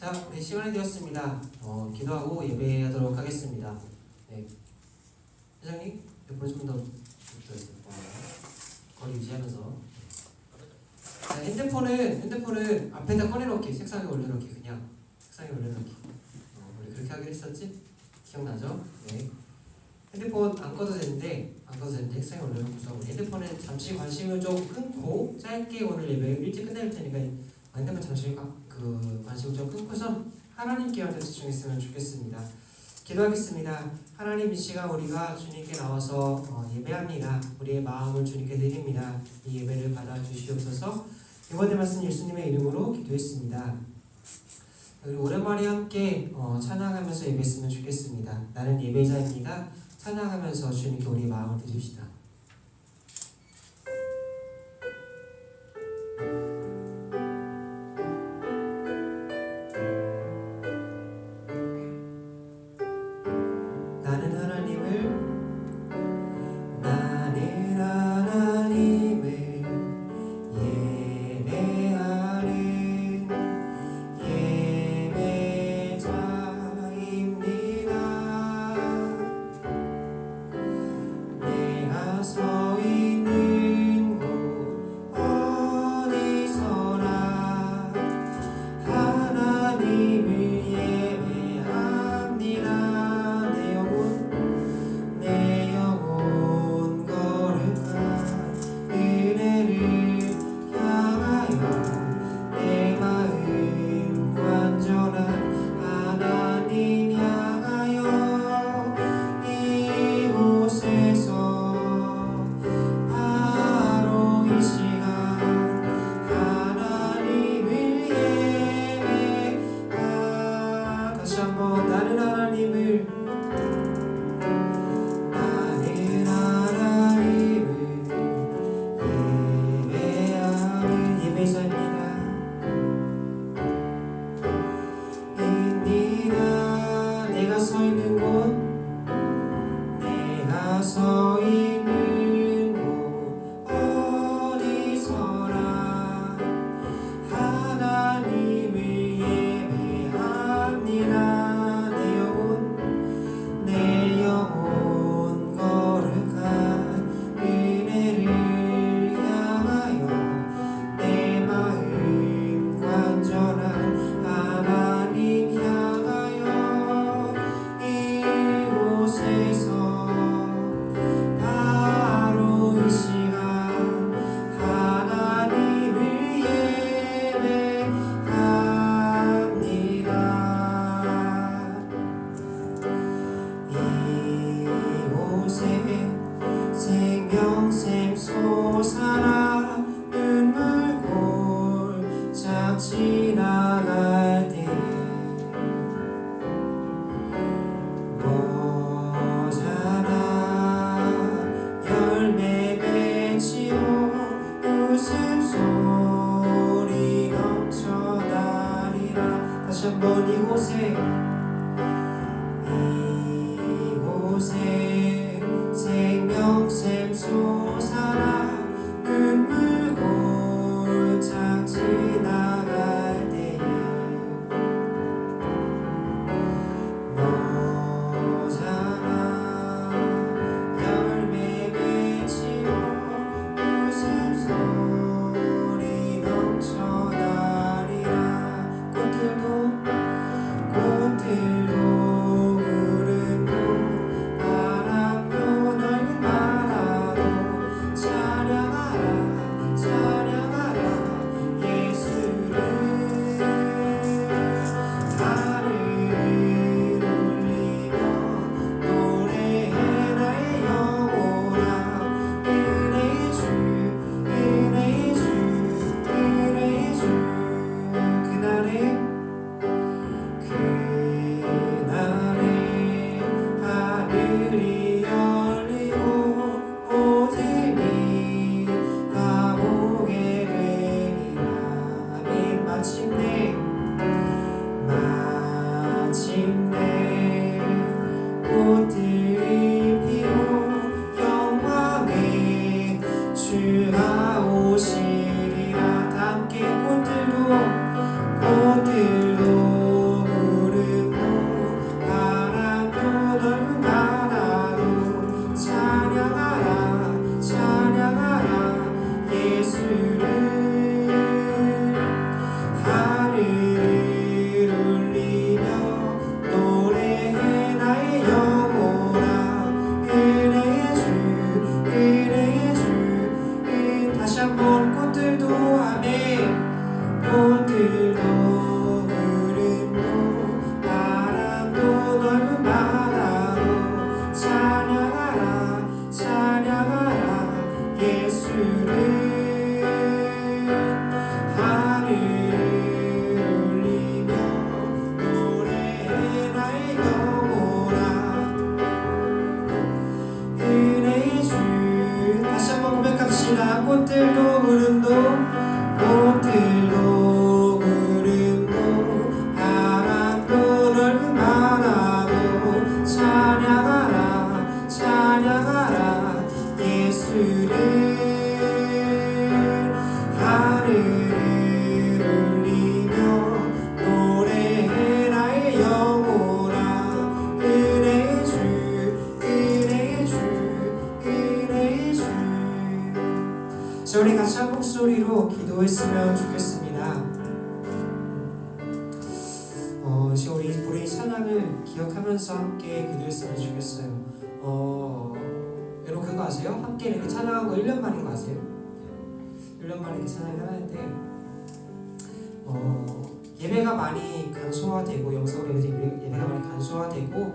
자, 우리 시간이 되었습니다. 기도하고 예배하도록 하겠습니다. 네, 회장님, 몇 번 좀 더 거리 유지하면서. 자, 핸드폰은 앞에다 꺼내놓기, 책상에 올려놓기, 그냥 책상에 올려놓기. 우리 그렇게 하기로 했었지? 기억나죠? 네. 핸드폰 안 꺼도 되는데 책상에 올려놓고서 우리 핸드폰에 잠시 관심을 좀 끊고 짧게 오늘 예배 일찍 끝낼 테니까 핸드폰 잠시 관심을 좀 끊고서 하나님께 먼저 집중했으면 좋겠습니다. 기도하겠습니다. 하나님, 이 시간 우리가 주님께 나와서 예배합니다. 우리의 마음을 주님께 드립니다. 이 예배를 받아주시옵소서. 이번에 말씀 예수님의 이름으로 기도했습니다. 우리 오랜만에 함께 찬양하면서 예배했으면 좋겠습니다. 나는 예배자입니다. 찬양하면서 주님께 우리의 마음을 드립시다. 꽃들도 시작. 꽃들도 구름도 꽃들도 구름도 바람도 넓은 바다도 찬양하라 찬양하라 예수를 하늘을 울리며 노래해 나의 영혼아 은혜의 주 은혜의 주 은혜의 주. 자, 우리 같이 한 목소리로 기도했으면 좋겠습니다. 지금 우리 찬양을 기억하면서 함께 기도했으면 좋겠어요. 여러분 그거 아세요? 함께 이렇게 찬양한 거 1년 만인 거 아세요? 1년 만에 이렇게 찬양을 하는데 예배가 많이 간소화되고 영상으로 예배가 많이 간소화되고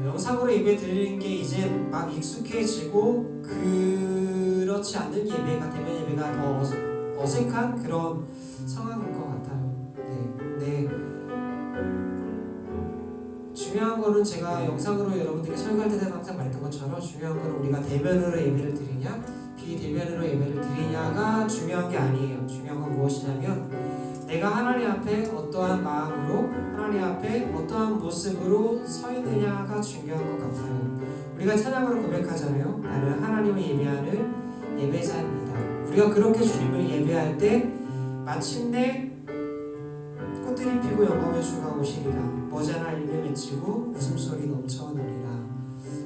영상으로 예배 드리는 게 이제 막 익숙해지고 그렇지 않는 예배가 되면 예배가 더 어색한 그런 상황인 것 같아요. 네. 중요한 거는 제가 영상으로 여러분들에게 설교할 때도 항상 말했던 것처럼 중요한 거는 우리가 대면으로 예배를 드리냐 비대면으로 예배를 드리냐가 중요한 게 아니에요. 중요한 건 무엇이냐면 내가 하나님 앞에 어떠한 마음으로 하나님 앞에 어떠한 모습으로 서 있느냐가 중요한 것 같아요. 우리가 찬양으로 고백하잖아요. 나는 하나님을 예배하는 예배자입니다. 우리가 그렇게 주님을 예배할 때 마침내 꽃들이 피고 영광의 주가 오시리라 머지않아 일면 외치고 웃음소리 넘쳐나리라.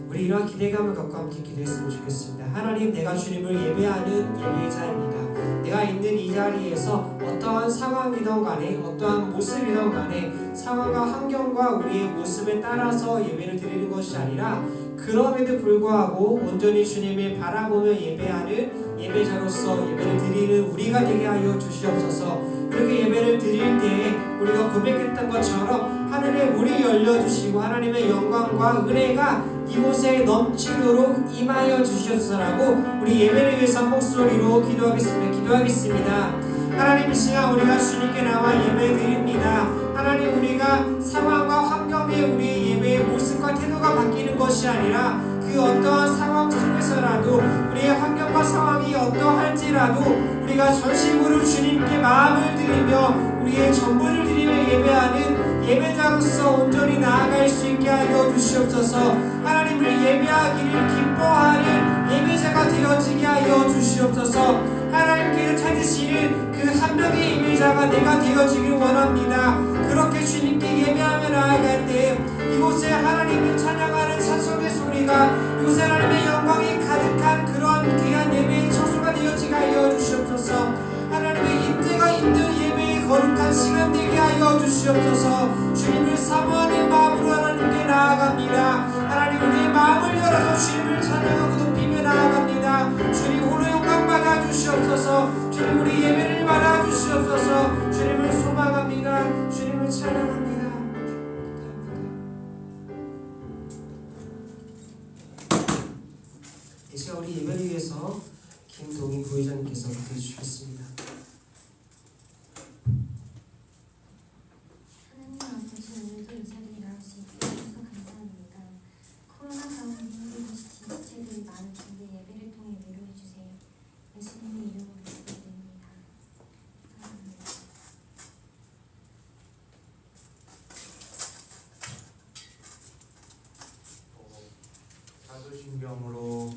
우리 이러한 기대감을 갖고 함께 기도했으면 좋겠습니다. 하나님, 내가 주님을 예배하는 예배자입니다. 내가 있는 이 자리에서 어떠한 상황이든 간에 어떠한 모습이든 간에 상황과 환경과 우리의 모습에 따라서 예배를 드리는 것이 아니라 그럼에도 불구하고 온전히 주님을 바라보며 예배하는 예배자로서 예배를 드리는 우리가 되게 하여 주시옵소서. 그렇게 예배를 드릴 때에 우리가 고백했던 것처럼 하늘의 문이 열려주시고 하나님의 영광과 은혜가 이곳에 넘치도록 임하여 주시옵소서라고 우리 예배를 위해서 한 목소리로 기도하겠습니다. 하나님, 이 시간 우리가 주님께 나와 예배 드립니다. 하나님, 우리가 상황과 환경에 우리의 예배의 모습과 태도가 바뀌는 것이 아니라 그 어떠한 상황 속에서라도 우리의 환경과 상황이 어떠할지라도 우리가 전심으로 주님께 마음을 드리며 우리의 전부를 드리며 예배하는 예배자로서 온전히 나아갈 수 있게 하여 주시옵소서. 하나님을 예배하기를 기뻐하는 예배자가 되어지게 하여 주시옵소서. 하나님께서 찾으시는 그 한 명의 예배자가 내가 되어지길 원합니다. 그렇게 주님께 예배하며 나아갈 때 이곳에 하나님을 찬양하는 찬송의 소리가 이곳에 하나님의 영광이 가득한 그런 귀한 예배의 처소가 되어지게 하여 주시옵소서. 하나님의 임재가 있는 예배의 거룩한 시간 되게 하여 주시옵소서. 주님을 사모하는 마음으로 하나님께 나아갑니다. 하나님, 우리의 마음을 열어서 주님을 찬양하고 높이며 나아갑니다. 주님 홀로 영광 받아 주시옵소서. 주님 우리 예배를 받아 주시옵소서. 주님을 소망합니다. 주님을 찬양합니다. 이 시간 우리 예배를 위해서 김동희 부회장님께서 기도해 주시겠습니다. 하나님 아버지, 오늘도 이 자리에 나올 수 있게 해주셔서 감사합니다. 코로나 가운데 힘들으신 지체들이 많을 텐데 예배를 통해 위로해 주세요. 예수님의 이름으로 기도드립니다. 아멘. 사도신경으로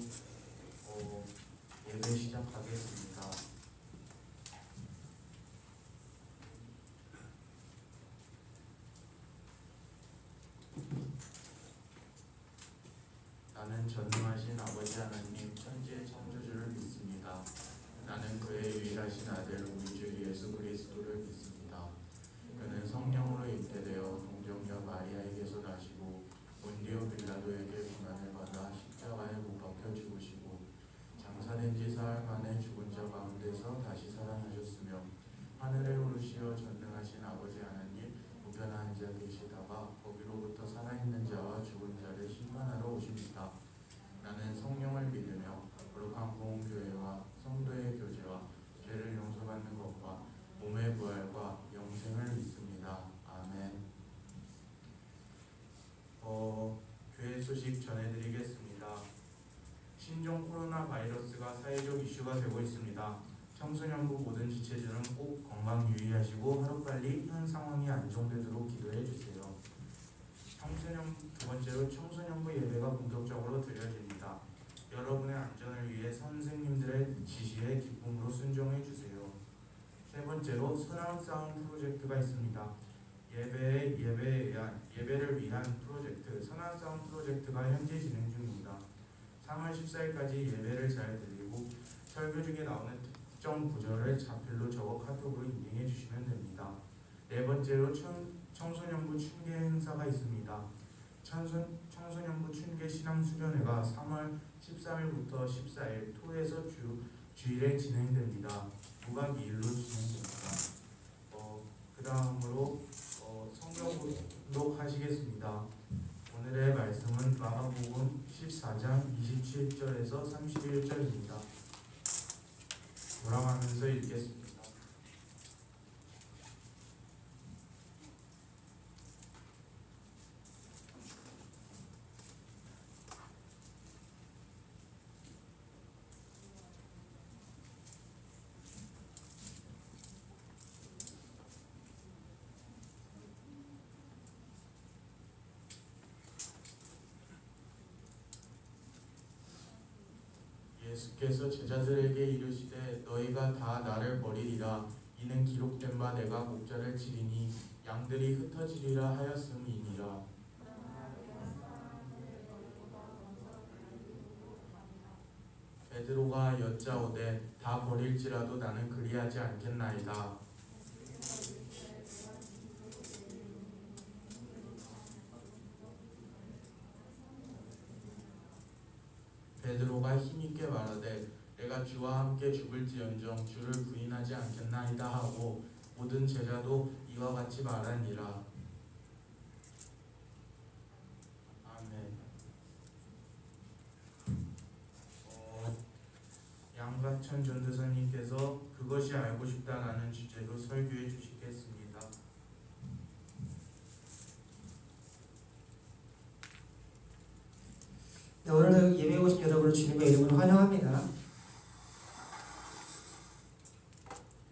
예배 시작하겠습니다. 나는 전능하신 아버지 하나님 천지의 창조주를 믿습니다. 나는 그의 유일하신 아들 우리 주 예수 그리스도를 믿습니다. 그는 성령으로 잉태되어 동정녀 마리아에게서 나시고 본디오 빌라도에게 고난을 받아 십자가에 못 박혀 죽으시고 장사된 지 사흘 만에 죽은 자 가운데서 다시 살아나셨으며 하늘에 오르시어 전능하신 아버지 하나님 우편한 자 계시다가 거기로부터 살아있는 자와 죽은 자를 심판하러 오십니다. 나는 성령을 믿으며 거룩한 부흥교회와 성도의 교제와 죄를 용서받는 것과 몸의 부활과 코로나 바이러스가 사회적 이슈가 되고 있습니다. 청소년부 모든 지체들은 꼭 건강 유의하시고 하루빨리 현 상황이 안정되도록 기도해 주세요. 두 번째로 청소년부 예배가 본격적으로 드려집니다. 여러분의 안전을 위해 선생님들의 지시에 기쁨으로 순종해 주세요. 세 번째로 선한 싸움 프로젝트가 있습니다. 예배를 위한 프로젝트 선한 싸움 프로젝트가 현재 진행 중입니다. 3월 14일까지 예배를 잘 드리고 설교 중에 나오는 특정 구절을 자필로 적어 카톡으로 인증해 주시면 됩니다. 네 번째로 청소년부 춘계 행사가 있습니다. 청소년부 춘계 신앙수련회가 3월 13일부터 14일 토에서 주일에 진행됩니다. 무각 2일로 진행됩니다. 그 다음으로 성경 공독하시겠습니다. 오늘의 말씀은 마가복음 14장 27절에서 31절입니다. 돌아가면서 읽겠습니다. 예수께서 제자들에게 이르시되 너희가 다 나를 버리리라. 이는 기록된 바 내가 목자를 치리니 양들이 흩어지리라 하였음이니라. 베드로가 여짜오되 다 버릴지라도 나는 그리하지 않겠나이다. 베드로가 힘있게 말하되 내가 주와 함께 죽을지언정 주를 부인하지 않겠나이다 하고 모든 제자도 이와 같이 말하니라. 아멘. 양박천 전도사님께서 그것이 알고 싶다라는 주제로 설교해 주시겠습니다. 네, 오늘 예배에 오신 여러분을 주님의 이름으로 환영합니다.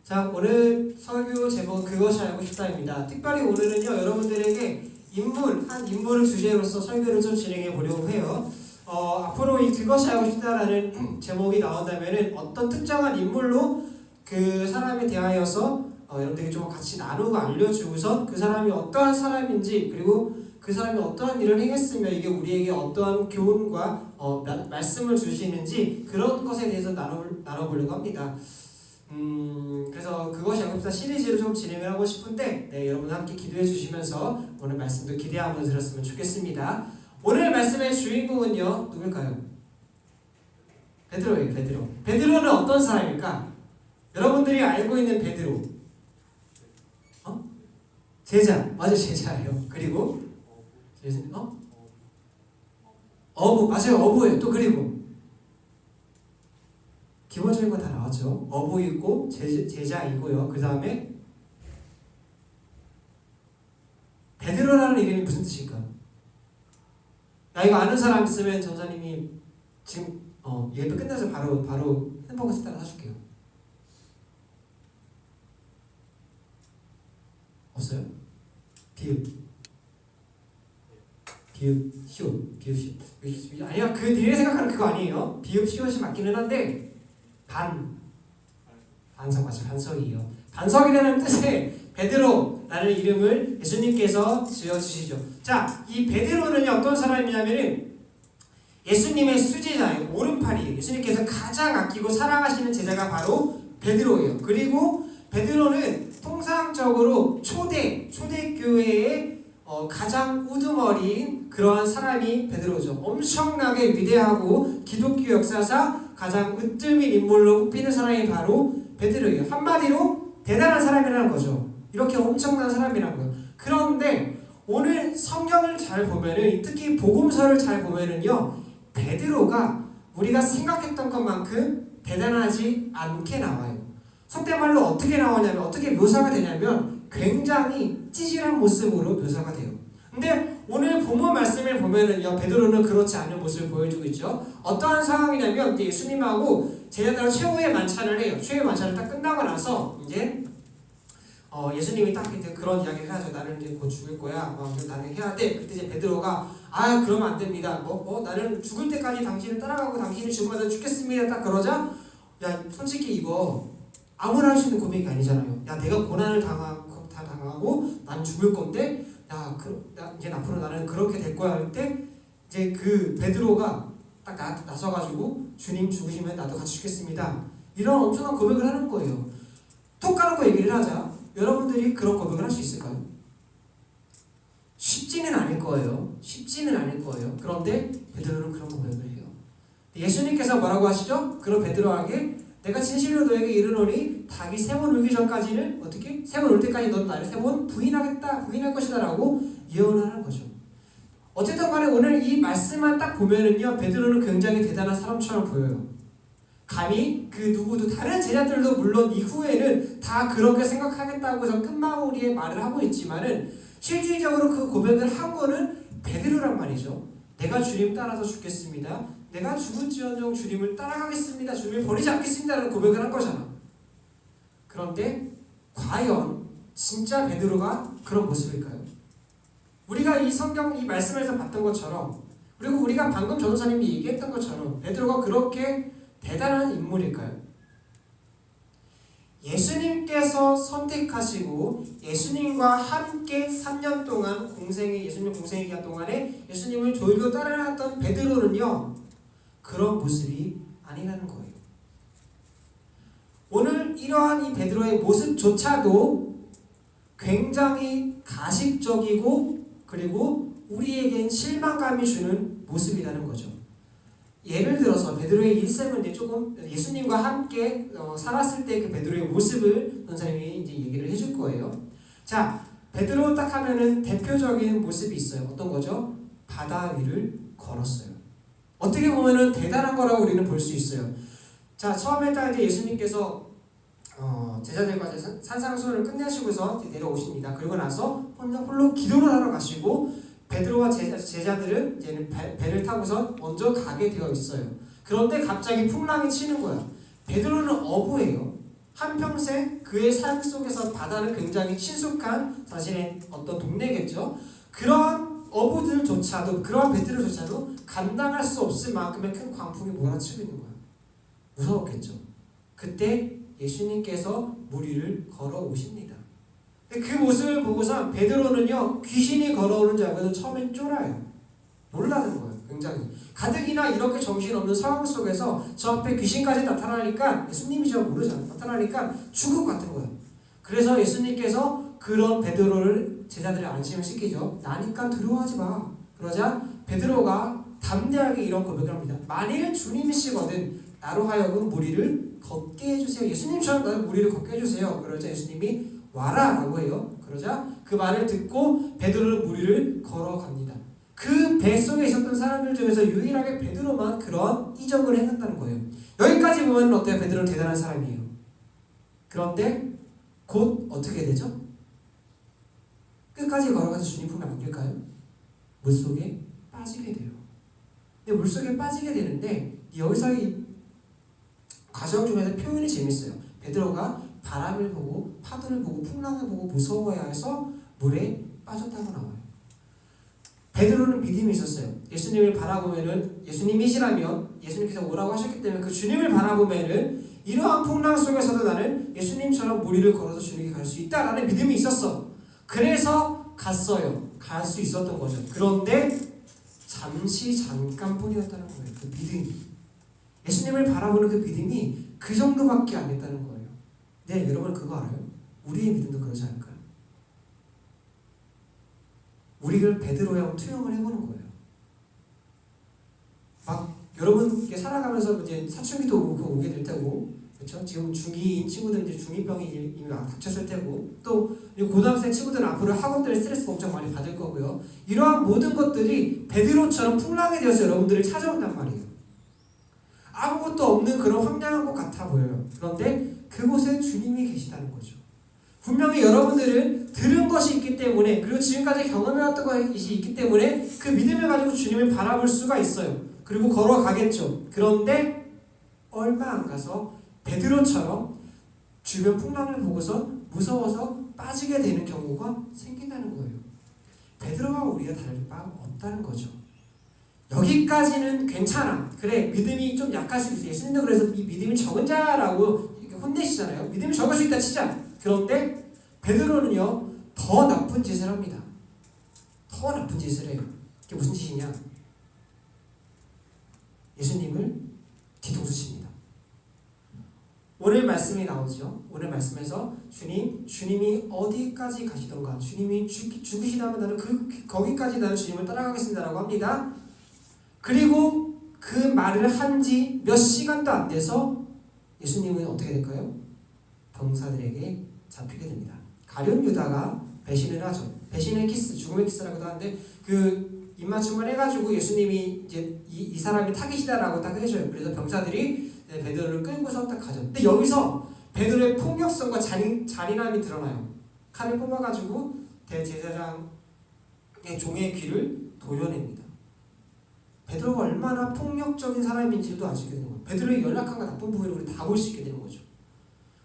자, 오늘 설교 제목 그것이 알고 싶다입니다. 특별히 오늘은요 여러분들에게 한 인물을 주제로서 설교를 좀 진행해 보려고 해요. 앞으로 이 그것이 알고 싶다라는 제목이 나온다면은 어떤 특정한 인물로 그 사람에 대하여서 여러분들에게 좀 같이 나누고 알려주고서 그 사람이 어떠한 사람인지 그리고 그 사람이 어떠한 일을 행했으며 이게 우리에게 어떠한 교훈과 말씀을 주시는지 그런 것에 대해서 나눠보려고 합니다. 그래서 그것이 알고 싶다 시리즈로 좀 진행을 하고 싶은데 여러분 함께 기도해 주시면서 오늘 말씀도 기대하면서 들었으면 좋겠습니다. 오늘 말씀의 주인공은요 누굴까요? 베드로예요. 베드로는 어떤 사람일까? 여러분들이 알고 있는 베드로 제자, 맞아요, 제자예요. 그리고 어부, 맞아요, 어부예요. 또 그리고 기본적인 거 다 나왔죠. 어부 있고 제자이고요. 그 다음에 베드로라는 이름이 무슨 뜻일까? 나 이거 아는 사람 있으면 전사님이 지금 예배 끝나서 바로 햄버거 스타일 사줄게요. 없어요? 비읍, 시옷. 아니요, 그 니네 생각하는 그거 아니에요. 비읍, 시옷이 맞기는 한데 반석 맞죠? 반석이에요. 반석이라는 뜻의 베드로라는 이름을 예수님께서 지어주시죠. 자, 이 베드로는 어떤 사람이냐면은 예수님의 수제자예요. 오른팔이에요. 예수님께서 가장 아끼고 사랑하시는 제자가 바로 베드로예요. 그리고 베드로는 통상적으로 초대교회의 가장 우두머리인 그러한 사람이 베드로죠. 엄청나게 위대하고 기독교 역사상 가장 으뜸인 인물로 꼽히는 사람이 바로 베드로예요. 한마디로 대단한 사람이라는 거죠. 이렇게 엄청난 사람이라는 거예요. 그런데 오늘 성경을 잘 보면은 특히 복음서를 잘 보면은요 베드로가 우리가 생각했던 것만큼 대단하지 않게 나와요. 속된 말로 어떻게 나오냐면 어떻게 묘사가 되냐면 굉장히 찌질한 모습으로 묘사가 돼요. 근데 오늘 본문 말씀을 보면은요, 베드로는 그렇지 않은 모습을 보여주고 있죠. 어떠한 상황이냐면 이제 예수님하고 제자들하고 최후의 만찬을 해요. 최후의 만찬을 딱 끝나고 나서 이제 예수님이 딱 이제 그런 이야기를 하죠. 나는 이제 곧 죽을 거야. 나는 해야 돼. 그때 이제 베드로가 그러면 안 됩니다. 나는 죽을 때까지 당신을 따라가고 당신이 죽으면 죽겠습니다. 딱 그러자 야 솔직히 이거 아무나 할 수 있는 고백이 아니잖아요. 야 내가 고난을 당하고 난 죽을 건데 이제 앞으로 나는 그렇게 될 거야 할 때 이제 그 베드로가 딱 나서가지고 주님 죽으시면 나도 같이 죽겠습니다. 이런 엄청난 고백을 하는 거예요. 톡 까놓고 얘기를 하자. 여러분들이 그런 고백을 할 수 있을까요? 쉽지는 않을 거예요. 그런데 베드로는 그런 고백을 해요. 예수님께서 뭐라고 하시죠? 그런 베드로에게 내가 진실로 너에게 이르노니 닭이 세 번 울기 전까지는 어떻게? 세 번 울 때까지 넌 나를 세 번 부인할 것이다 라고 예언을 하는 거죠. 어쨌든 간에 오늘 이 말씀만 딱 보면은요, 베드로는 굉장히 대단한 사람처럼 보여요. 감히 그 누구도 다른 제자들도 물론 이후에는 다 그렇게 생각하겠다고 해서 끝마무리에 말을 하고 있지만은 실질적으로 그 고백을 한 거는 베드로란 말이죠. 내가 주님 따라서 죽겠습니다. 내가 죽을지언정 주님을 따라가겠습니다. 주님을 버리지 않겠습니다라는 고백을 한 거잖아. 그런데 과연 진짜 베드로가 그런 모습일까요? 우리가 이 성경 이 말씀에서 봤던 것처럼, 그리고 우리가 방금 전도사님이 얘기했던 것처럼 베드로가 그렇게 대단한 인물일까요? 예수님께서 선택하시고 예수님과 함께 3년 동안 예수님 공생의 기간 동안에 예수님을 졸고 따라갔던 베드로는요, 그런 모습이 아니라는 거예요. 오늘 이러한 이 베드로의 모습조차도 굉장히 가식적이고 그리고 우리에겐 실망감이 주는 모습이라는 거죠. 예를 들어서 베드로의 일생은 이제 조금 예수님과 함께 살았을 때 그 베드로의 모습을 선생님이 이제 얘기를 해줄 거예요. 자, 베드로 딱 하면은 대표적인 모습이 있어요. 어떤 거죠? 바다 위를 걸었어요. 어떻게 보면은 대단한 거라고 우리는 볼 수 있어요. 자, 처음에 딱 이제 예수님께서 제자들과 산상수훈을 끝내시고서 내려오십니다. 그리고 나서 홀로 기도를 하러 가시고 베드로와 제자들은 이제는 배를 타고서 먼저 가게 되어 있어요. 그런데 갑자기 풍랑이 치는 거야. 베드로는 어부예요. 한평생 그의 삶 속에서 바다는 굉장히 친숙한 자신의 어떤 동네겠죠. 그러한 어부들조차도, 그러한 베드로조차도 감당할 수 없을 만큼의 큰 광풍이 몰아치고 있는 거야. 무서웠겠죠. 그때 예수님께서 물 위를 걸어오십니다. 그 모습을 보고서 베드로는요, 귀신이 걸어오는 줄 알고서 처음엔 쫄아요. 놀라는 거예요. 굉장히 가뜩이나 이렇게 정신없는 상황 속에서 저 앞에 귀신까지 나타나니까, 예수님이죠 모르잖아, 나타나니까 죽을 것 같은 거예요. 그래서 예수님께서 그런 베드로를 제자들의 안심을 시키죠. 나니까 두려워하지 마. 그러자 베드로가 담대하게 이런 고백을 합니다. 만일 주님이시거든 나로 하여금 물 위를 걷게 해주세요. 예수님처럼 나를 물 위를 걷게 해주세요. 그러자 예수님이 와라 라고 해요. 그러자 그 말을 듣고 베드로는 물 위를 걸어갑니다. 그 배 속에 있었던 사람들 중에서 유일하게 베드로만 그런 이적을 했다는 거예요. 여기까지 보면 어때요? 베드로는 대단한 사람이에요. 그런데 곧 어떻게 되죠? 끝까지 걸어가서 주님 품에 안길까요? 물속에 빠지게 돼요. 근데 물속에 빠지게 되는데 여기서 이 과정 중에서 표현이 재밌어요. 베드로가 바람을 보고 파도를 보고 풍랑을 보고 무서워해서 물에 빠졌다고 나와요. 베드로는 믿음이 있었어요. 예수님을 바라보면은, 예수님이시라면 예수님께서 오라고 하셨기 때문에 그 주님을 바라보면은 이러한 풍랑 속에서도 나는 예수님처럼 물 위를 걸어서 주님께 갈 수 있다라는 믿음이 있었어. 그래서 갔어요. 갈 수 있었던 거죠. 그런데 잠깐뿐이었다는 거예요. 그 믿음이, 예수님을 바라보는 그 믿음이 그 정도밖에 안 됐다는 거예요. 네, 여러분 그거 알아요? 우리의 믿음도 그러지 않을까요? 우리를 베드로에 한번 투영을 해보는 거예요. 막 여러분 이렇게 살아가면서 이제 사춘기도 오게 될 테고, 그렇죠? 지금 중2인 친구들은 이제 중2병이 이미 닥쳤을 테고, 또 고등학생 친구들은 앞으로 학원들의 스트레스 엄청 많이 받을 거고요. 이러한 모든 것들이 베드로처럼 풍랑이 되어서 여러분들을 찾아온단 말이에요. 아무것도 없는 그런 황량한 것 같아 보여요. 그런데 그곳에 주님이 계시다는 거죠. 분명히 여러분들은 들은 것이 있기 때문에 그리고 지금까지 경험해왔던 것이 있기 때문에 그 믿음을 가지고 주님을 바라볼 수가 있어요. 그리고 걸어가겠죠. 그런데 얼마 안 가서 베드로처럼 주변 풍랑을 보고서 무서워서 빠지게 되는 경우가 생긴다는 거예요. 베드로와 우리가 다를 바 없다는 거죠. 여기까지는 괜찮아. 그래, 믿음이 좀 약할 수 있어. 예수님도 그래서 이 믿음이 적은 자라고 혼내시잖아요. 믿음이 적을 수 있다 치자. 그런데 베드로는요, 더 나쁜 짓을 합니다. 더 나쁜 짓을 해요. 그게 무슨 짓이냐? 예수님을 뒤통수 칩니다. 오늘 말씀이 나오죠. 오늘 말씀에서 주님이 어디까지 가시던가, 주님이 죽으시다면 나는 거기까지 나는 주님을 따라가겠습니다라고 합니다. 그리고 그 말을 한 지 몇 시간도 안 돼서 예수님은 어떻게 될까요? 병사들에게 잡히게 됩니다. 가룟 유다가 배신을 하죠. 배신의 키스, 죽음의 키스라고도 하는데 그 입맞춤을 해가지고 예수님이 이제 이 사람이 타깃이다라고 딱 해줘요. 그래서 병사들이 베드로를 끌고서 딱 가죠. 근데 여기서 베드로의 폭력성과 잔인함이 드러나요. 칼을 뽑아가지고 대제사장의 종의 귀를 도려냅니다. 베드로가 얼마나 폭력적인 사람인지도 알 수 있게 되는 거예요. 베드로의 연약함과 나쁜 부분을 우리 다 볼 수 있게 되는 거죠.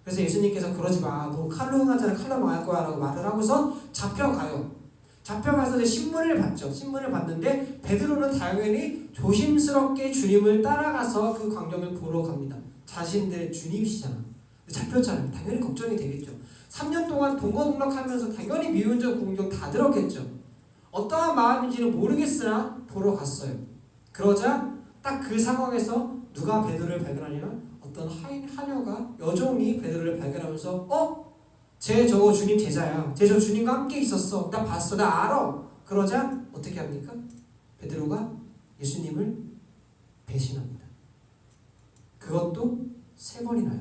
그래서 예수님께서 그러지 마, 너 칼로 응하잖아, 칼로 망할 거야 라고 말을 하고서 잡혀가요. 잡혀가서 이제 신문을 봤죠. 신문을 봤는데 베드로는 당연히 조심스럽게 주님을 따라가서 그 광경을 보러 갑니다. 자신들의 주님이시잖아. 잡혔잖아요. 당연히 걱정이 되겠죠. 3년 동안 동거동락하면서 당연히 미운 점, 공경 다 들었겠죠. 어떠한 마음인지는 모르겠으나 보러 갔어요. 그러자 딱 그 상황에서 누가 베드로를 발견하냐면 어떤 하녀가 여종이 베드로를 발견하면서 쟤 저거 주님 제자야. 쟤 저 주님과 함께 있었어. 나 봤어. 나 알아. 그러자 어떻게 합니까? 베드로가 예수님을 배신합니다. 그것도 3번이나요.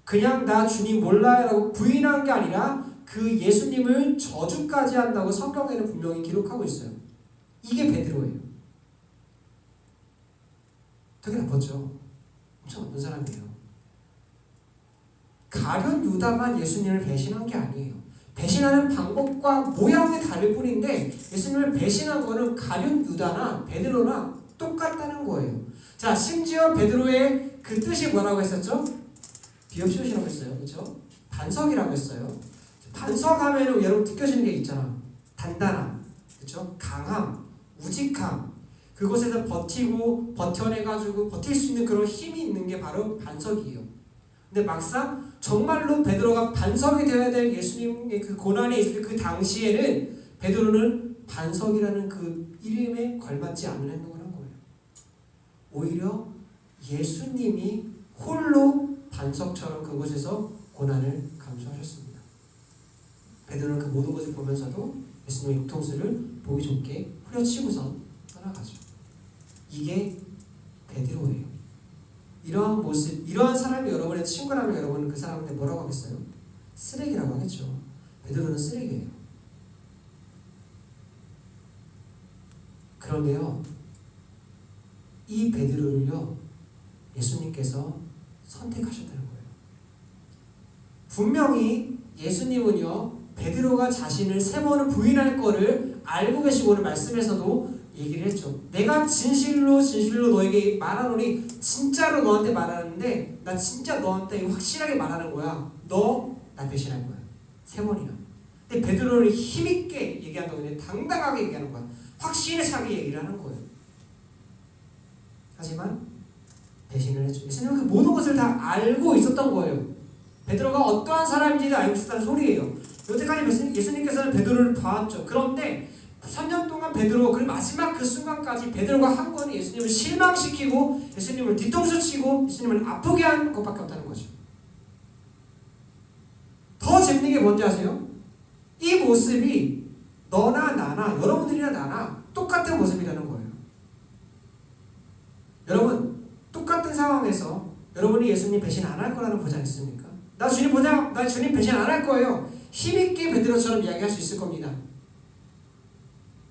그냥 나 주님 몰라요 라고 부인한 게 아니라 그 예수님을 저주까지 한다고 성경에는 분명히 기록하고 있어요. 이게 베드로예요. 되게 나빴죠. 엄청 나쁜 사람이에요. 가룟 유다만 예수님을 배신한 게 아니에요. 배신하는 방법과 모양이 다를 뿐인데 예수님을 배신한 거는 가룟 유다나 베드로나 똑같다는 거예요. 자, 심지어 베드로의 그 뜻이 뭐라고 했었죠? 비읍시옷이라고 했어요. 그렇죠? 반석이라고 했어요. 반석하면 여러분 느껴지는 게 있잖아. 단단함, 그렇죠? 강함, 우직함. 그곳에서 버텨내가지고 버틸 수 있는 그런 힘이 있는 게 바로 반석이에요. 근데 막상 정말로 베드로가 반석이 되어야 될 예수님의 그 고난에 있을 그 당시에는 베드로는 반석이라는 그 이름에 걸맞지 않는 행동을 한 거예요. 오히려 예수님이 홀로 반석처럼 그곳에서 고난을 감수하셨습니다. 베드로는 그 모든 것을 보면서도 예수님의 뒤통수를 보기 좋게 후려치고선 떠나가죠. 이게 베드로예요. 이러한 모습, 이러한 사람이 여러분의 친구라면 여러분은 그 사람한테 뭐라고 하겠어요? 쓰레기라고 하겠죠. 베드로는 쓰레기예요. 그런데요, 이 베드로를요, 예수님께서 선택하셨다는 거예요. 분명히 예수님은요, 베드로가 자신을 3번을 부인할 거를 알고 계시고 오늘 말씀에서도 얘기를 했죠. 내가 진실로 너에게 말하노니 진짜로 너한테 말하는데 나 진짜 너한테 확실하게 말하는 거야. 너 나 배신할 거야. 3번이나. 근데 베드로를 힘있게 얘기한다고 그냥 당당하게 얘기하는 거야. 확신에 차게 얘기를 하는 거예요. 하지만 배신을 했죠. 예수님은 그 모든 것을 다 알고 있었던 거예요. 베드로가 어떠한 사람인지도 알고 있었다는 소리예요. 여태까지 예수님께서는 베드로를 봐왔죠. 그런데 3년 동안 베드로, 그리고 마지막 그 순간까지 베드로가 한 거는 예수님을 실망시키고 예수님을 뒤통수 치고 예수님을 아프게 한 것밖에 없다는 거죠. 더 재밌는 게 뭔지 아세요? 이 모습이 너나 나나 여러분들이나 나나 똑같은 모습이라는 거예요. 여러분, 똑같은 상황에서 여러분이 예수님 배신 안 할 거라는 보장 있습니까? 나 주님 배신 안 할 거예요. 힘있게 베드로처럼 이야기할 수 있을 겁니다.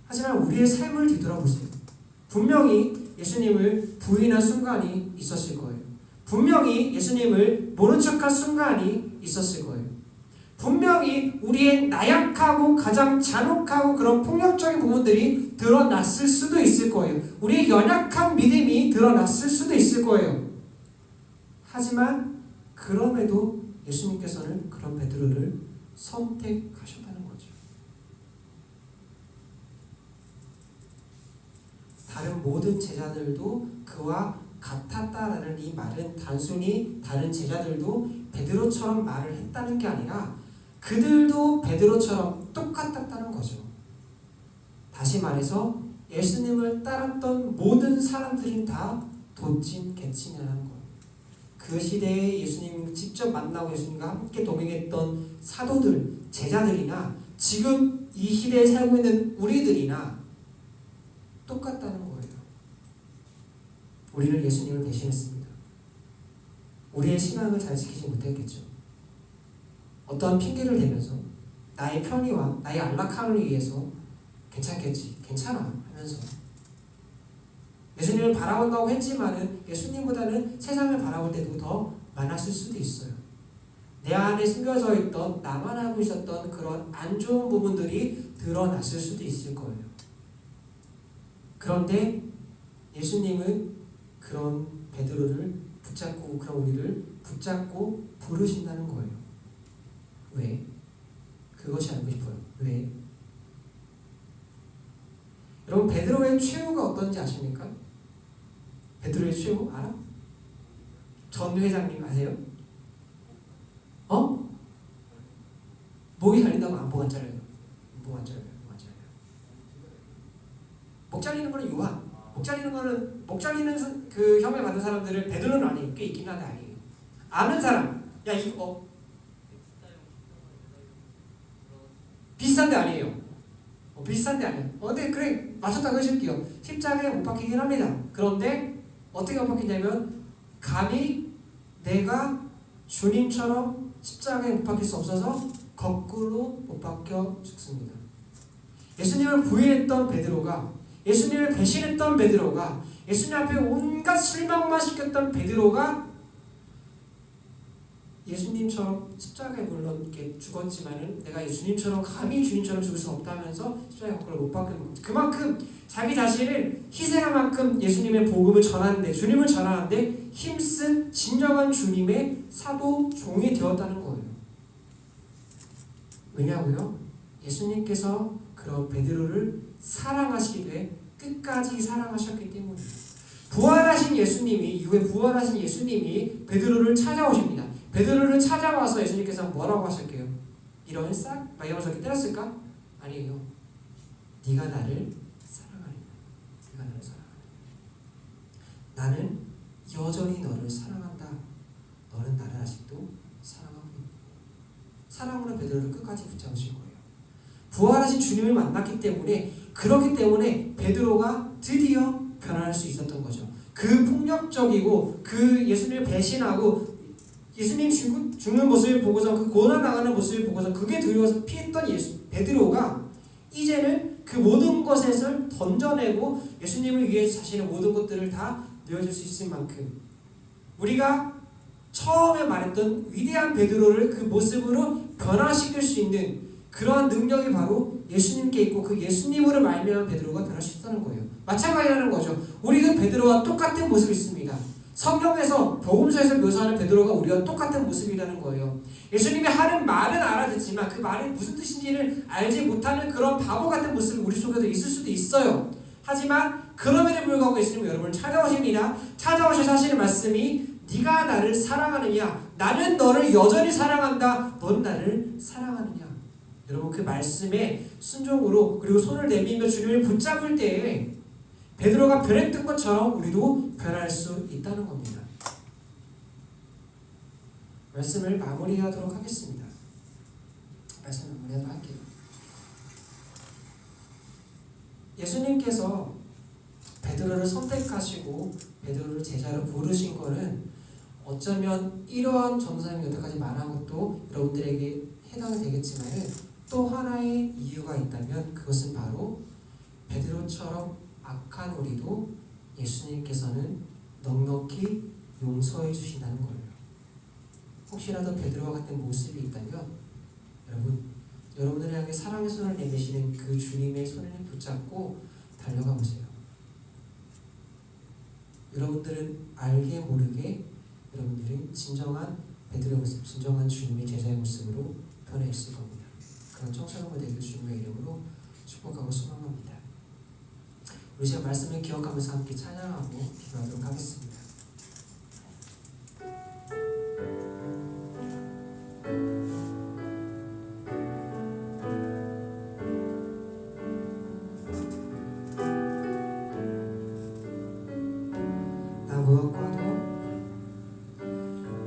하지만 우리의 삶을 뒤돌아보세요. 분명히 예수님을 부인한 순간이 있었을 거예요. 분명히 예수님을 모른 척한 순간이 있었을 거예요. 분명히 우리의 나약하고 가장 잔혹하고 그런 폭력적인 부분들이 드러났을 수도 있을 거예요. 우리의 연약한 믿음이 드러났을 수도 있을 거예요. 하지만 그럼에도 예수님께서는 그런 베드로를 선택하셨다는 거죠. 다른 모든 제자들도 그와 같았다라는 이 말은 단순히 다른 제자들도 베드로처럼 말을 했다는 게 아니라 그들도 베드로처럼 똑같았다는 거죠. 다시 말해서 예수님을 따랐던 모든 사람들은 다 도찐 개찐이라는 거예요. 그 시대에 예수님을 직접 만나고 예수님과 함께 동행했던 사도들, 제자들이나 지금 이 시대에 살고 있는 우리들이나 똑같다는 거예요. 우리는 예수님을 배신했습니다. 우리의 신앙을 잘 지키지 못했겠죠. 어떠한 핑계를 대면서 나의 편의와 나의 안락함을 위해서 괜찮겠지, 괜찮아 하면서 예수님을 바라본다고 했지만은 예수님보다는 세상을 바라볼 때도 더 많았을 수도 있어요. 내 안에 숨겨져 있던 나만 알고 있었던 그런 안 좋은 부분들이 드러났을 수도 있을 거예요. 그런데 예수님은 그런 베드로를 붙잡고 그런 우리를 붙잡고 부르신다는 거예요. 왜? 그것이 알고 싶어요. 왜? 여러분 베드로의 최후가 어떤지 아십니까? 베드로의 최후 알아? 전 회장님 아세요? 목이 잘린다고 안 목 안 잘려요. 목 안 잘려요. 목 안 잘려요. 목 잘리는 거는 요한. 목 잘리는 그 혐의 받는 사람들은 베드로는 아니에요. 꽤 있긴 한데 아니에요. 아는 사람. 야 이거 비슷한데 아니에요. 비슷한데 아니에요. 근데 그래 맞췄다고 해줄게요. 십자가에 못 박히긴 합니다. 그런데 어떻게 못 박히냐면 감히 내가 주님처럼 십자가에 못 박힐 수 없어서 거꾸로 못 박혀 죽습니다. 예수님을 부인했던 베드로가, 예수님을 배신했던 베드로가, 예수님 앞에 온갖 실망만 시켰던 베드로가 예수님처럼 십자가에 물론 이렇게 죽었지만은 내가 예수님처럼 감히 주님처럼 죽을 수 없다면서 십자가에 거꾸로 못 박히는 거죠. 그만큼 자기 자신을 희생한 만큼 예수님의 복음을 전하는데, 주님을 전하는데 힘쓴 진정한 주님의 사도 종이 되었다는 거예요. 왜냐고요? 예수님께서 그런 베드로를 사랑하시되 끝까지 사랑하셨기 때문이에요. 부활하신 예수님이, 이후에 부활하신 예수님이 베드로를 찾아오십니다. 베드로를 찾아와서 예수님께서 뭐라고 하실게요? 이런 싹 이러면서 이렇게 때렸을까? 아니에요. 네가 나를 사랑하리라. 네가 나를 사랑하리라. 나는 여전히 너를 사랑한다. 너는 나를 아직도 사랑하고 있다. 사랑으로 베드로를 끝까지 붙잡으실 거예요. 부활하신 주님을 만났기 때문에, 그렇기 때문에 베드로가 드디어 변화할 수 있었던 거죠. 그 폭력적이고 그 예수님을 배신하고 예수님 죽는 모습을 보고서, 그 고난당하는 모습을 보고서 그게 두려워서 피했던 베드로가 이제는 그 모든 것을 던져내고 예수님을 위해 자신의 모든 것들을 다 내어줄 수 있을 만큼, 우리가 처음에 말했던 위대한 베드로를 그 모습으로 변화시킬 수 있는 그러한 능력이 바로 예수님께 있고, 그 예수님으로 말미암아 베드로가 변할 수 있다는 거예요. 마찬가지라는 거죠. 우리도 베드로와 똑같은 모습이 있습니다. 성경에서, 복음서에서 묘사하는 베드로가 우리와 똑같은 모습이라는 거예요. 예수님이 하는 말은 알아듣지만 그 말이 무슨 뜻인지를 알지 못하는 그런 바보 같은 모습이 우리 속에도 있을 수도 있어요. 하지만 그럼에도 불구하고 예수님은 여러분을 찾아오십니다. 찾아오셔서 하시는 말씀이 네가 나를 사랑하느냐? 나는 너를 여전히 사랑한다. 넌 나를 사랑하느냐? 여러분 그 말씀에 순종으로, 그리고 손을 내밀며 주님을 붙잡을 때에 베드로가 변했던 것처럼 우리도 변할 수 있다는 겁니다. 말씀을 마무리하도록 하겠습니다. 말씀을 마무리하도록 할게요. 예수님께서 베드로를 선택하시고 베드로를 제자로 부르신 것은 어쩌면 이러한 전도사님이 여태까지 말한 것도 여러분들에게 해당이 되겠지만 또 하나의 이유가 있다면 그것은 바로 베드로처럼 악한 우리도 예수님께서는 넉넉히 용서해 주신다는 거예요. 혹시라도 베드로와 같은 모습이 있다면 여러분들을 향해 사랑의 손을 내미시는 그 주님의 손을 붙잡고 달려가 보세요. 여러분들은 알게 모르게 여러분들은 진정한 베드로의 모습, 진정한 주님의 제자의 모습으로 변해 있을 겁니다. 그런 청소년과 되길 주님의 이름으로 축복하고 소망합니다. 우리 시간 말씀을 기억하면서 함께 찬양하고 기도하도록 하겠습니다.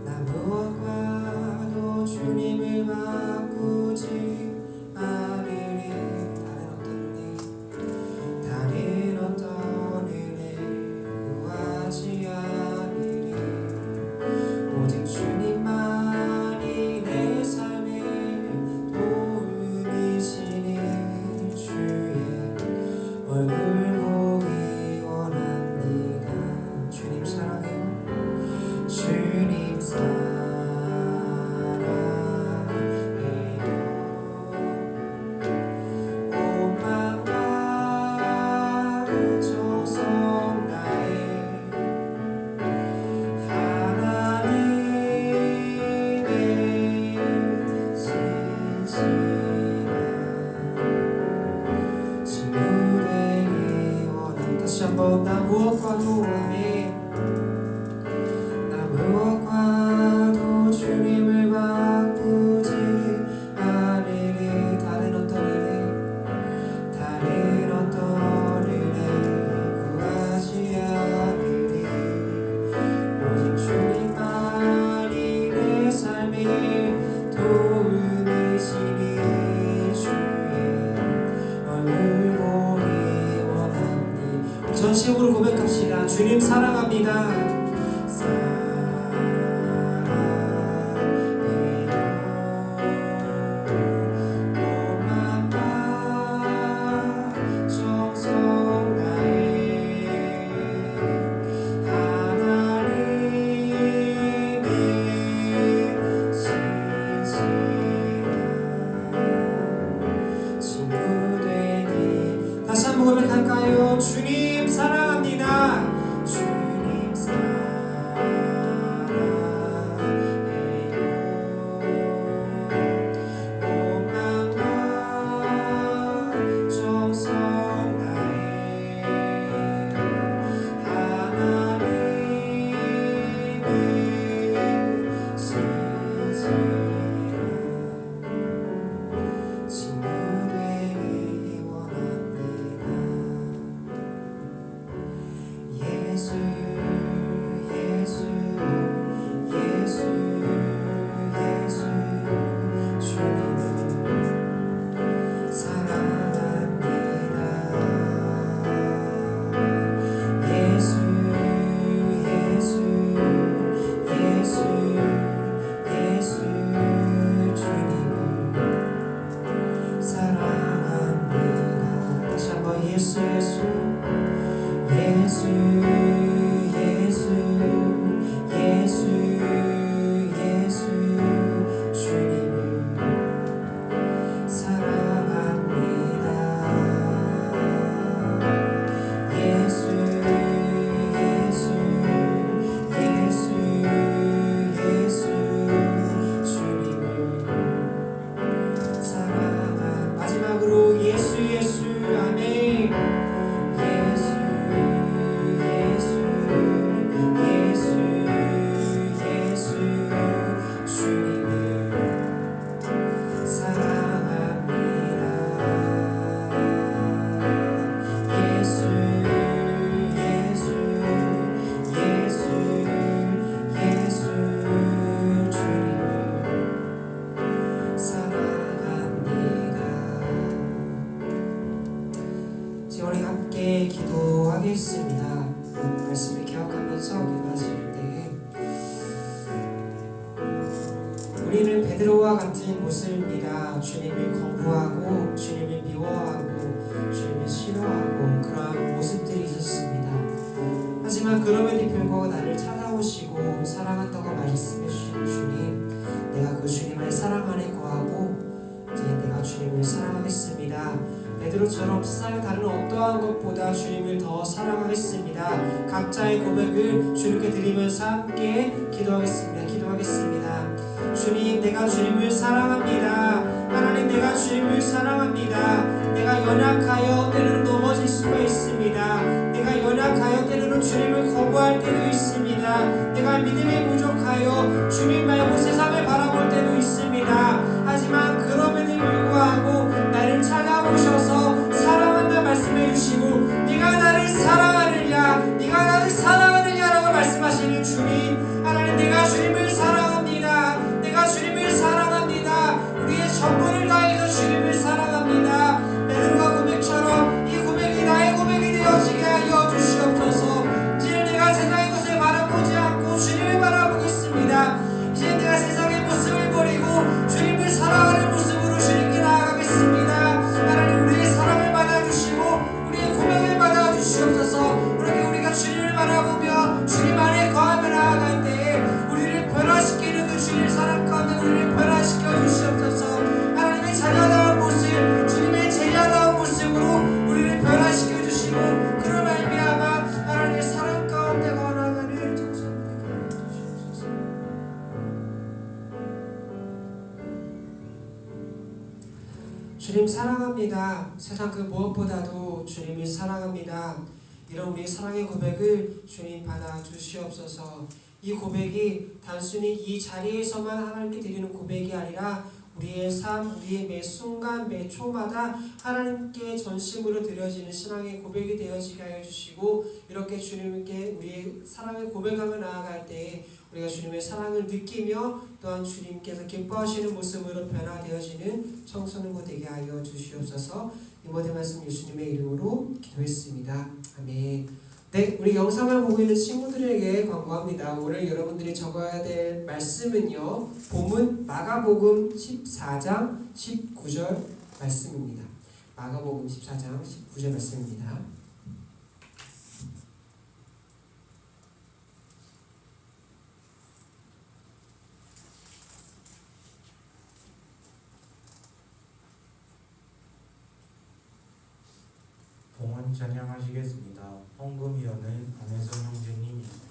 나 무엇과도 주님을 바꾸지 않으리. 다른 어떤 은혜 구하지 않으리. 오직 주님만이 내 삶의 도움이시니 주의 얼굴 보기 원합니다. 주님 사랑해요. 주님 사랑해요. 온 마음과 정성 다해 하나님의 진실한 친구 되기 원합니다. 다시 한번 나 무엇과도 아멘. 무엇과도 주님을 바꾸지 않으리. 다른 어떤 은혜 구하지 않으리. 오직 주님만이 내 삶의 도움이시니 주의 얼굴 보기 원합니다. 전심으로 고백합시다. 주님 사랑합니다. 다시 한번 고백할까요? 주님 사랑합니다. 주님 사랑해요. 온 마음과 정성 다해 하나님의 진실한 친구 되기 원합니다. 예수 예수 예수 예수 주님을 사랑합니다. 예수 예수 예수 예수 주님을 사랑합니다. 다시 한번 예수 예수 예수 예수 예수 예수 주님을 사랑합니다. 예수 예수 예수 예수 주님을 사랑합니다. 마지막으로 예수 예수 아멘. 예수 예수 예수 예수 주님을 사랑합니다. 예수 예수 예수 예수 주님을 사랑합니다. 이제 우리 함께 기도하겠습니다. 말씀을 기억하면서 기도하실 때 우리는 베드로와 같은 모습입니다. 주님을 거부하고 주님을 미워하고 주님을 싫어하고 그러한 모습들이 있었습니다. 하지만 그럼에도 불구하고 나를 찾아오시고 사랑한다고 말씀해 주시는 주님, 내가 그 주님의 사랑 안에 거하고 주님을 사랑하겠습니다. 베드로처럼 세상의 다른 어떠한 것보다 주님을 더 사랑하겠습니다. 각자의 고백을 주님께 드리면서 함께 기도하겠습니다. 주님, 내가 주님을 사랑합니다. 하나님, 내가 주님을 사랑합니다. 내가 연약하여 때로는 넘어질 수가 있습니다. 내가 연약하여 때로는 주님을 거부할 때도 있습니다. 내가 믿음이 부족하여 주님 말고 세상을 바라볼 때도 있습니다. 하지만 그럼에도 불구하고 나를 찾아오셔서 사랑한다 말씀해 주시고 네가 나를 사랑하느냐, 네가 나를 사랑하느냐라고 말씀하시는 주님, 하나님, 내가 주님을 사랑합니다. 내가 주님을 사랑합니다. 우리의 전부를 다해서 주님을 사랑합니다. 베드로가 고백처럼 이 고백이 나의 고백이 되어지게 하여 주시옵소서. 이제 내가 세상의 것을 바라보지 않고 주님을 바라보겠습니다. 이제 내가 세상의 모습을 버리고 주님을 사랑하는 모습으로 주님께 나아가겠습니다. 하나님, 우리의 사랑을 받아주시고 우리의 고백을 받아주시옵소서. 그렇게 우리가 주님을 바라보며 주님 안에 거하며 나아갈 때에 우리를 변화시키는 그 주님 사랑 가운데 우리를 변화시켜 주시옵소서. 하나님의 자녀다운 모습, 주님의 제자다운 모습으로 우리를 변화시켜 주시고 그로 말미암아 하나님의 사랑 가운데 거하나가는 정성들에게 주시옵소서. 주님 사랑합니다. 세상 그 무엇보다도 주님을 사랑합니다. 이런 우리 사랑의 고백을 주님 받아 주시옵소서. 이 고백이 단순히 이 자리에서만 하나님께 드리는 고백이 아니라 우리의 삶, 우리의 매 순간, 매 초마다 하나님께 전심으로 드려지는 신앙의 고백이 되어지게 하여 주시고 이렇게 주님께 우리의 사랑을 고백하며 나아갈 때에 우리가 주님의 사랑을 느끼며 또한 주님께서 기뻐하시는 모습으로 변화되어지는 청소년부 되게 하여 주시옵소서. 이 모든 말씀 예수님의 이름으로 기도했습니다. 아멘. 네, 우리 영상을 보고 있는 친구들에게 권고합니다. 오늘 여러분들이 적어야 될 말씀은요, 본문 마가복음 14장 19절 말씀입니다. 마가복음 14장 19절 말씀입니다. 봉헌 찬양하시겠습니다. 헌금위원은 안혜선 형제님입니다.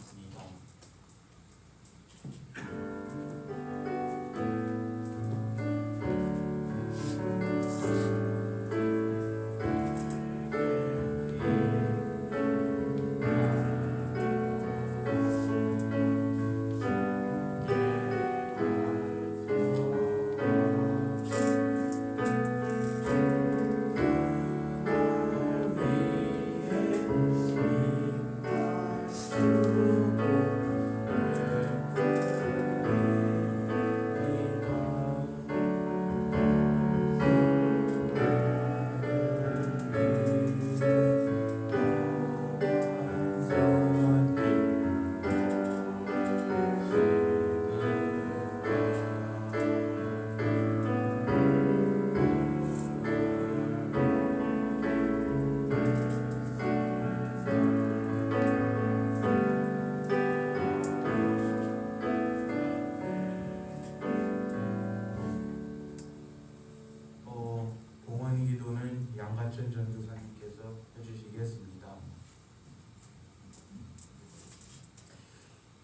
봉헌 기도는 양가천 전도사님께서 해주시겠습니다.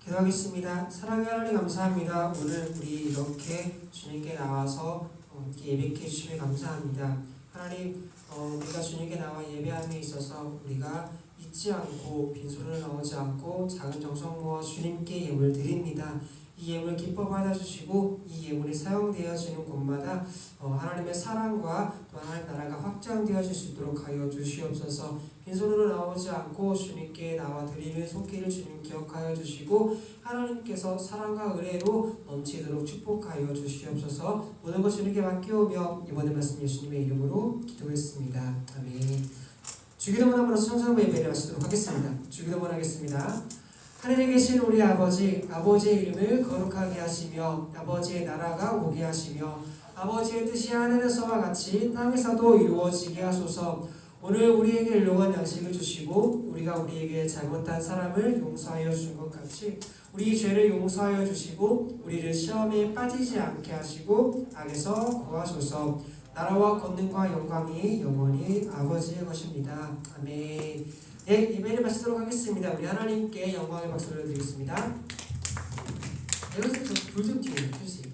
기도하겠습니다. 사랑의 하나님 감사합니다. 오늘 우리 이렇게 주님께 나와서 이렇게 예배해 주시면 감사합니다. 하나님, 우리가 주님께 나와 예배함에 있어서 우리가 잊지 않고 빈손으로 나오지 않고 작은 정성 모아 주님께 예물 드립니다. 이 예물 기뻐 받아주시고 이 예물이 사용되어지는 곳마다 하나님의 사랑과 또 하나님 나라가 확장되어질 수 있도록 하여 주시옵소서. 빈손으로 나오지 않고 주님께 나와 드리는 손길을 주님 기억하여 주시고 하나님께서 사랑과 은혜로 넘치도록 축복하여 주시옵소서. 모든 것 주님께 맡겨오며 이번에 말씀 예수님의 이름으로 기도했습니다. 아멘. 주기도문 함으로써 청성부 예배를 마치도록 하겠습니다. 주기도문 하겠습니다. 하늘에 계신 우리 아버지, 아버지의 이름을 거룩하게 하시며 아버지의 나라가 오게 하시며 아버지의 뜻이 하늘에서와 같이 땅에서도 이루어지게 하소서. 오늘 우리에게 일용할 양식을 주시고 우리가 우리에게 잘못한 사람을 용서하여 준 것 같이 우리 죄를 용서하여 주시고 우리를 시험에 빠지지 않게 하시고 악에서 구하소서. 나라와 권능과 영광이 영원히 아버지의 것입니다. 아멘. 네, 예배를 마치도록 하겠습니다. 우리 하나님께 영광의 박수를 드리겠습니다. 여기서 불좀 켜주세요.